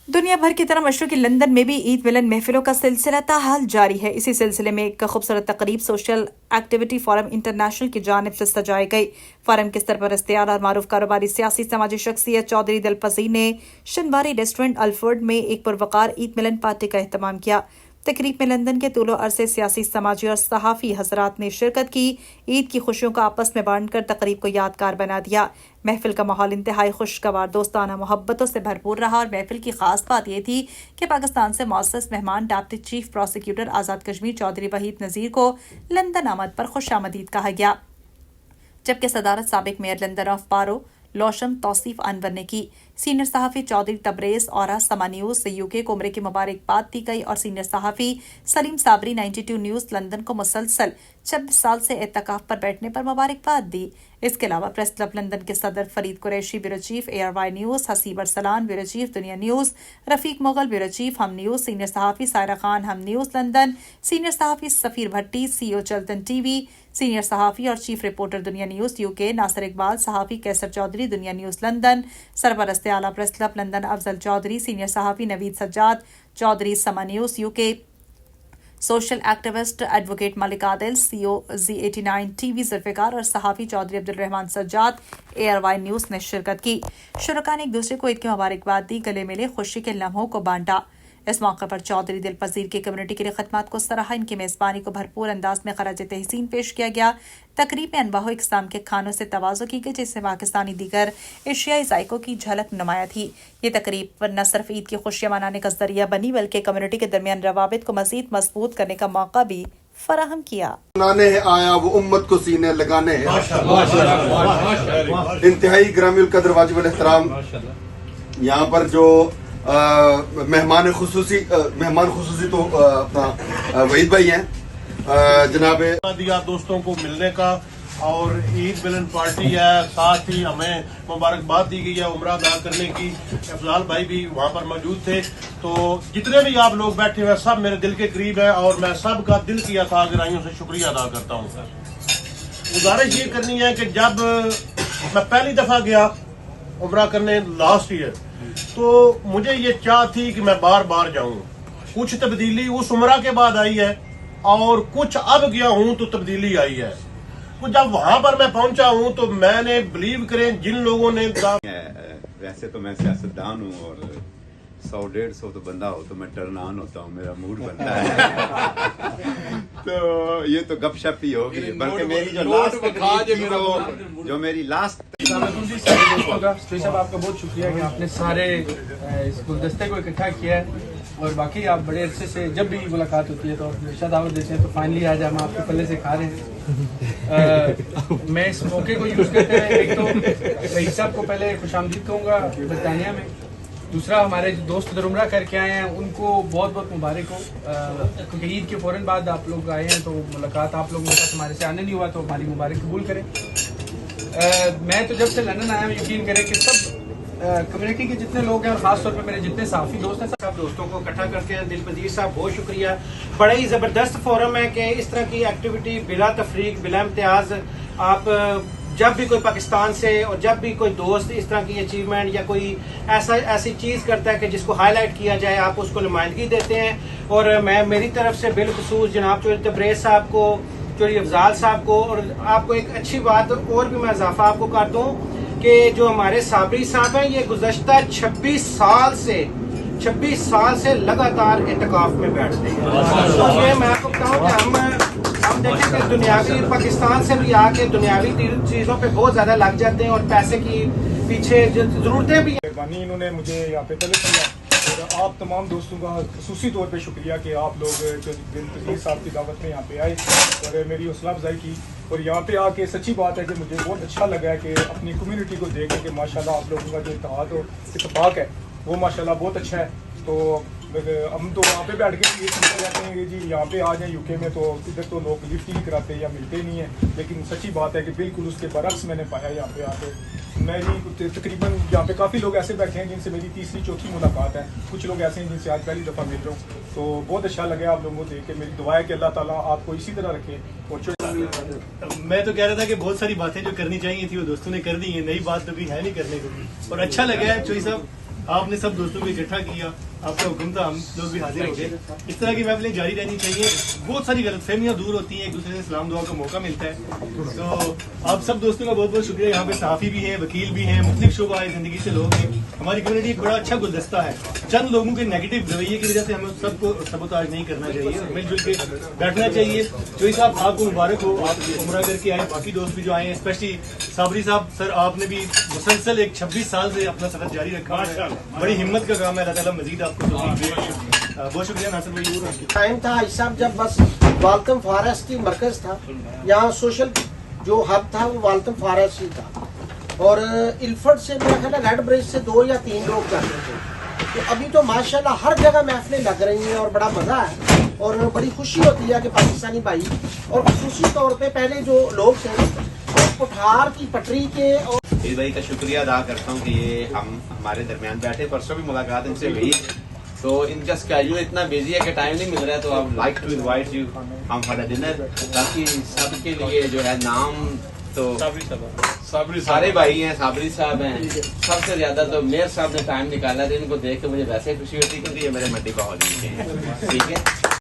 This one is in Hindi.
दुनिया भर की तरह मशरक़ी लंदन में भी ईद मिलन महफिलों का सिलसिला ताहाल जारी है। इसी सिलसिले में एक खूबसूरत तकरीब सोशल एक्टिविटी फोरम इंटरनेशनल की जानिब से सजाई गई। फोरम के सरपरस्तियार और मारूफ कारोबारी सियासी समाजी शख्सियत चौधरी दिलपजीर ने शनवारी रेस्टोरेंट अल्फोर्ड में एक पुरवकार ईद मिलन पार्टी का एहतमाम किया। तकरीब में लंदन के तूलो अरसे सियासी समाजी और सहाफ़ी हजरात ने शिरकत की। ईद की खुशियों को आपस में बांटकर तकरीब को यादगार बना दिया। महफिल का माहौल इंतहाई खुशगवार, दोस्ताना, मोहब्बतों से भरपूर रहा और महफिल की खास बात यह थी कि पाकिस्तान से मौसस मेहमान deputy chief prosecutor Azad Kashmir Chaudhary Waheed नज़ीर को लंदन आमद पर खुशामदीद कहा गया, जबकि सदारत साबिक मेयर लंदन ऑफ बारो लोशम तौसीफ अनवर ने की। सीनियर सहाफ़ी चौधरी तबरेज़ और समा न्यूज़ से यूके को उम्र की मुबारकबाद दी गई और सीनियर सहाफ़ी सलीम साबरी 92 न्यूज़ लंदन को मुसलसल 26 साल से एतकाफ पर बैठने पर मुबारकबाद दी। इसके अलावा प्रेस क्लब लंदन के सदर Farid Qureshi, bureau chief ARY news Haseeb Arsalan, bureau chief Dunya news Rafiq Mughal, bureau chief Hum news, senior सहाफ़ी Saira Khan Hum news London, senior सहाफ़ी Safir Bhatti CEO Chaltan TV, senior सहाफ़ी और chief reporter Dunya news UK Nasir Iqbal, सहाफ़ी कैसर चौधरी दुनिया न्यूज़ लंदन, सरपरस्त आला press club London Afzal Chaudhry, senior सहाफ़ी Naveed Sajjad Chaudhry Samaa news UK, social activist advocate Malik Adil CEO Z89 TV Zulfiqar और सहाफ़ी चौधरी अब्दुल रहमान सज्जाद ARY न्यूज़ ने शिरकत की। शुरका ने एक दूसरे को ईद की मुबारकबाद दी, गले मिले, खुशी के लम्हों को बांटा। इस मौके पर चौधरी दिलपजीर की कम्युनिटी के लिए खदमात को सराहा। इनकी मेज़बानी को भरपूर अंदाज में खराज तहसीन पेश किया गया। तकरीब में अनवाह इक़साम के खानों से तवाज़ो की गई, जिससे पाकिस्तानी दीगर एशियाई जायकों की झलक नुमाया थी। ये तकरीब पर न सिर्फ ईद की खुशियाँ मनाने का जरिया बनी, बल्कि कम्युनिटी के दरमियान रवाबित को मज़ीद मजबूत करने का मौका भी फराहम किया। आया वो उम्मत को सीने लगाने है। इंतहाई ग्रामीण कदर वाजिब एहतराम यहाँ पर जो मेहमान खुसूसी तो अपना वहीद भाई हैं, जनाब दिया दोस्तों को मिलने का और ईद मिलन पार्टी है, साथ ही हमें मुबारकबाद दी गई है उम्रा अदा करने की। अफजाल भाई भी वहाँ पर मौजूद थे। तो जितने भी आप लोग बैठे हुए सब मेरे दिल के करीब है और मैं सब का दिल की अता गहराइयों से शुक्रिया अदा करता हूँ। गुजारिश ये करनी है कि जब मैं पहली दफा गया उम्रा करने लास्ट ईयर, तो मुझे ये चाह थी कि मैं बार बार जाऊं। कुछ तब्दीली उस उम्रा के बाद आई है और कुछ अब गया हूं तो तब्दीली आई है। तो जब वहां पर मैं पहुंचा हूं तो मैंने बिलीव करें जिन लोगों ने वैसे तो मैं सियासतदान हूँ और 100-150 तो बंदा हो तो मैं टर्न ऑन होता हूँ, मेरा मूड बनता है। तो ये तो गपशप ही होगी, बल्कि मेरी जो मेरी लास्ट साहब आपका बहुत शुक्रिया कि आपने सारे इस गुलदस्ते को इकट्ठा किया है और बाकी आप बड़े अच्छे से जब भी मुलाकात होती है तो हमेशा दावत देते हैं। तो फाइनली आज हम आपके पल्ले से खा रहे हैं। मैं इस मौके को यूज़ करते हैं, एक तो रईस साहब को पहले खुशामदीद कहूँगा बरतानिया में, दूसरा हमारे जो दोस्त इधर उम्रा करके आए हैं उनको बहुत बहुत मुबारक हो, क्योंकि ईद के फ़ौरन बाद आप लोग आए हैं तो मुलाकात आप लोगों के साथ हमारे से आने नहीं हुआ, तो हमारी मुबारक कबूल करें। मैं तो जब से लंदन आया हूँ यकीन करें कि सब कम्युनिटी के जितने लोग हैं और ख़ास तौर पे मेरे जितने साफ़ी दोस्त हैं सब दोस्तों को इकट्ठा करते हैं। दिलपजीर साहब बहुत शुक्रिया, बड़ा ही ज़बरदस्त फोरम है कि इस तरह की एक्टिविटी बिला तफरीक बिला इम्तियाज़ आप जब भी कोई पाकिस्तान से और जब भी कोई दोस्त इस तरह की अचीवमेंट या कोई ऐसी चीज़ करता है कि जिसको हाईलाइट किया जाए, आप उसको नुमाइंदगी देते हैं। और मैं मेरी तरफ से बिलखुसूस जनाब चौधरी तबरेज़ साहब को, चौधरी अफजाल साहब को, और आपको एक अच्छी बात और भी मैं इजाफा आपको कर दूँ कि जो हमारे साबरी साहब हैं ये गुज़श्ता 26 साल से लगातार एतकाफ में बैठते हैं। तो ये मैं आपको बताऊँ कि हम देखें कि दुनियावी पाकिस्तान से भी आके दुनियावी चीज़ों पे बहुत ज़्यादा लग जाते हैं और पैसे की पीछे ज़रूरतें भी मेहरबानी इन्होंने मुझे यहाँ पे तलब किया और आप तमाम दोस्तों का खुसूसी तौर पे शुक्रिया कि आप लोग दिलपजीर साहब की दावत में यहाँ पे आए और मेरी हौसला अफजाई की। और यहाँ पे आके सच्ची बात है कि मुझे बहुत अच्छा लगा है कि अपनी कम्युनिटी को देख के माशाल्लाह आप लोगों का जो इत्तेहाद और इत्तेफाक है वो माशाल्लाह बहुत अच्छा है। तो हम तो वहाँ पे बैठ के ये सुनते रहते हैं कि जी यहाँ पे आ जाए यूके में तो इधर तो लोग लिफ्ट ही नहीं कराते या मिलते नहीं हैं, लेकिन सच्ची बात है कि बिल्कुल उसके बरक्स मैंने पाया यहाँ पे आके। मेरी तकरीबन यहाँ पे काफ़ी लोग ऐसे बैठे हैं जिनसे मेरी तीसरी चौथी मुलाकात है, कुछ लोग ऐसे हैं जिनसे आज पहली दफ़ा मिल रहा हूँ। तो बहुत अच्छा लगा आप लोगों को देख के। मेरी दुआ है कि अल्लाह ताला आपको इसी तरह रखे। और मैं तो कह रहा था कि बहुत सारी बातें जो करनी चाहिए थी वो दोस्तों ने कर दी है, नई बात तो भी है नहीं करने को, और अच्छा लगा है चोई साहब आपने सब दोस्तों को इकट्ठा किया, आपका हुक्म था, हम लोग भी हाजिर हो गए। इस तरह की महफिलें जारी रहनी चाहिए। बहुत सारी गलतफहमियां दूर होती हैं, एक दूसरे से सलाम दुआ का मौका मिलता है। तो आप सब दोस्तों का बहुत बहुत शुक्रिया। यहाँ पे सहाफ़ी भी हैं, वकील भी हैं, मुख्तलिफ शोबा ज़िंदगी से लोग हैं। हमारी कम्युनिटी एक बड़ा अच्छा गुलदस्ता है। चंद लोगों के नेगेटिव रवैये की वजह से हमें सबको सबोताज नहीं करना चाहिए, मिलजुल के बैठना चाहिए। जो साहब आपको मुबारक हो, आप उम्रा करके आए, बाकी दोस्त भी जो आए हैं, स्पेशली साबरी साहब सर, आपने भी मुसलसल एक 26 साल से अपना सफर जारी रखा है। बड़ी हिम्मत का काम है, अल्लाह ताला मजीद आपको तौफीक दे। बहुत शुक्रिया नासिर भाई। टाइम था इस साहब जब बस वाल्थम फॉरेस्ट की मरकज था, यहाँ सोशल जो हब था वो वाल्थम फॉरेस्ट ही था, और इल्फर्ड से मेरा ख्याल है रेड ब्रिज से 2 या 3 लोग जाते थे। तो अभी तो माशाल्लाह हर जगह महफिलें लग रही हैं और बड़ा मजा है और बड़ी खुशी होती है कि पाकिस्तानी भाई, और खुसूसी तौर पे पहले जो लोग थे वो कुठार की पटरी के और इस भाई का शुक्रिया अदा करता हूँ कि ये हम हमारे दरमियान बैठे। परसों भी मुलाकात इनसे हुई, तो इनका स्केड्यूल इतना बिजी है कि टाइम नहीं मिल रहा है। तो I like to invite you um for the dinner, ताकि सबके लिए जो है नाम तो साबरी सारे भाई हैं, साबरी साहब हैं, सबसे ज्यादा तो मेयर साहब ने टाइम निकाला था। इनको देख के मुझे वैसे खुशी होती है क्योंकि ये मेरे मड्डी का हॉल हैं। ठीक है।